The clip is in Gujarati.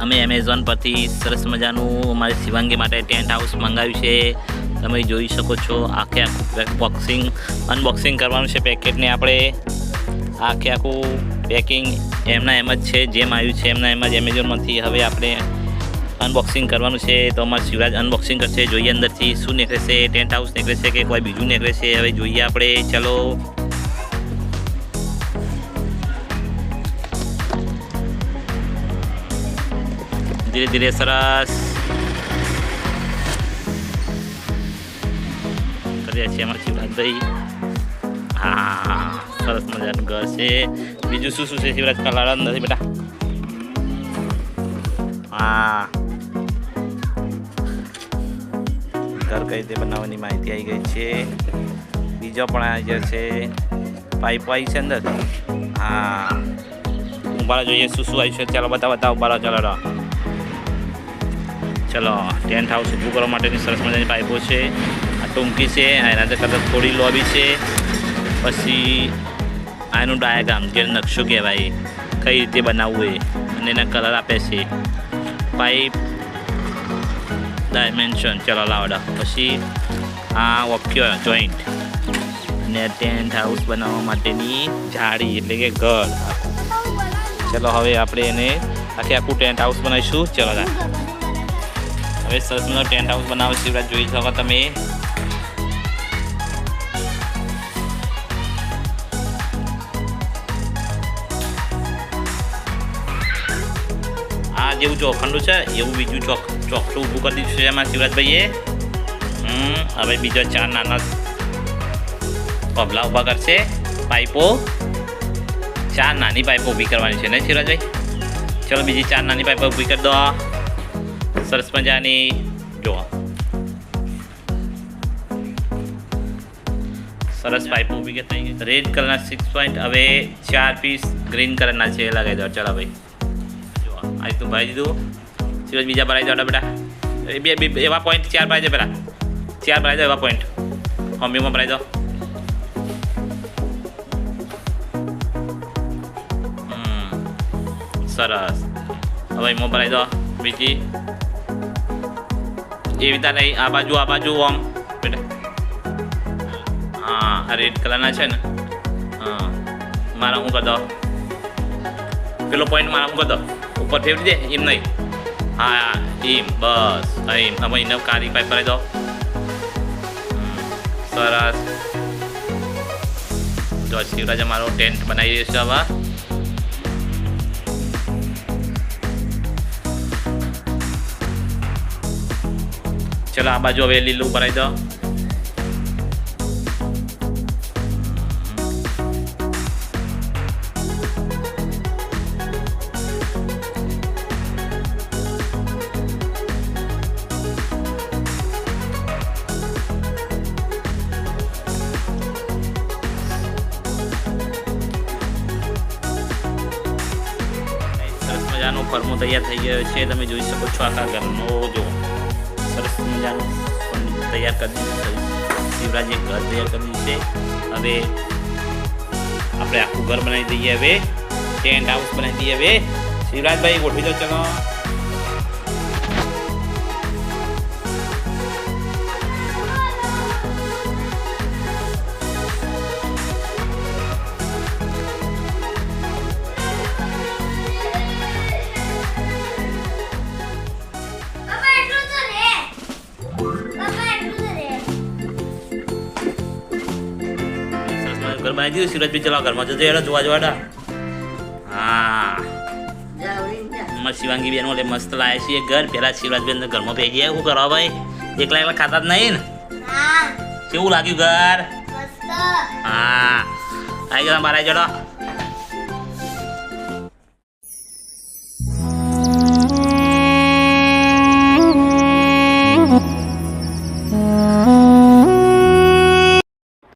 અમે એમેઝોન પરથી સરસ મજાનું અમારી શિવાંગી માટે ટેન્ટ હાઉસ મંગાવ્યું છે. તમે જોઈ શકો છો આખે આખું અનબોક્સિંગ કરવાનું છે પેકેટને. આપણે આખે આખું પેકિંગ એમના એમ જ છે, જેમ આવ્યું છે એમના એમ જ એમેઝોનમાંથી. હવે આપણે અનબોક્સિંગ કરવાનું છે, તો અમારા શિવરાજ અનબોક્સિંગ કરશે. જોઈએ અંદરથી શું નીકળે છે, ટેન્ટ હાઉસ નીકળે છે કે કોઈ બીજું નીકળે છે. હવે જોઈએ આપણે. ચલો ધીરે ધીરે. સરસ કર્યા છે અમારા શિવરાજભાઈ. હા, સરસ મજાનું ઘર છે. બીજું શું શું છે શિવરાજ? કલર નથી બેટા. હા, ઘર કઈ રીતે બનાવવાની માહિતી આવી ગઈ છે. બીજો પણ આવી ગયો છે. પાઇપ આવી છે અંદર. હા, ઉભારો જોઈએ શું શું આવ્યું છે. ચાલો બતાવો ઉભારો. ચાલો ચલો. ટેન્ટ હાઉસ ઊભું કરવા માટેની સરસ મજાની પાઇપો છે. આ ટૂંકી છે, એના કરતાં થોડી લોબી છે. પછી આનું ડાયાગ્રામ જે નકશો કહેવાય, કઈ રીતે બનાવવું એ, અને એના કલર આપે છે. Pipe dimension. ચલો લાવડા. પછી આ ઓક્યો જોઈન્ટ અને ટેન્ટ હાઉસ બનાવવા માટેની જાળી એટલે કે ઘર. ચલો હવે આપણે એને આખું ટેન્ટ હાઉસ બનાવીશું. ચલો હવે સરસ મજાનો ટેન્ટ હાઉસ બનાવો શિવરાજ, જોઈ શકો તમે. આ જેવું ચોખંડું છે એવું બીજું ચોકઠું ઊભું કરી દીધું છે એમાં શિવરાજભાઈએ. હવે બીજા 4 નાના પબલા ઊભા કરશે. પાઇપો 4 નાની પાઇપો ઊભી કરવાની છે ને શિવરાજભાઈ? ચલો બીજી 4 નાની પાઇપો ઊભી કરી દો સરસ મજાની. જુઓ સરસ પાઇપો ઊભી કે થઈ ગઈ. રેડ કલરના 6 પોઈન્ટ. હવે 4 પીસ ગ્રીન કલરના છે એ લગાવી દો. ચાલો ભાઈ, જુઓ આ રીતનું ભરાઈ દીધું. સિવાય બીજા ભરાઈ દો બેટા. બે એવા પોઈન્ટ 4 ભરાઈ દો. પહેલાં 4 ભરાઈ દો એવા પોઈન્ટ. મમ્મીમાં ભરાઈ દો. સરસ. હવે એમાં ભરાઈ દો બીજી. એવી રીતે નહીં, આ બાજુ આમ બેટા. હા, આ રેડ કલરના છે ને. હા, મારા હું કરી દો. પેલો પોઈન્ટ મારા હું કરી દો. ઉપર ફેરવી દે એમ નહીં. હા એમ, બસ એમ. હવે એને કાળી પાઇપ ભરાઈ દો. સરસ. જો શિવરાજ અમારો ટેન્ટ બનાવી રહ્યો છે. હવે ચલો આ બાજુ હવે લીલું ભરાઈ દો. સરસ મજાનો ફરમો તૈયાર થઈ ગયો છે. તમે જોઈ શકો છો આખા ઘરનો. જો સરસ મજાનું તૈયાર કરી દીધું. શિવરાજે ઘર તૈયાર કરી દીધું છે. હવે આપણે આખું ઘર બનાવી દઈએ. હવે ટેન્ટ હાઉસ બનાવી દઈએ. હવે શિવરાજભાઈ ગોઠવી દો. ચલો ઘર બનાવી દીધું. શિવરાજભાઈ ચલો ઘરમાં જજો. એડા જોવા. હા, અમારા શિવાંગી બેન ઓલે મસ્ત લાયા છીએ ઘર. પેલા શિવરાજભાઈ અંદર ઘરમાં પી ગયા. શું કરો ભાઈ? એકલા ખાતા જ નહીં ને? કેવું લાગ્યું ઘર? હા, આવી ગયા બાર. આવી જડો.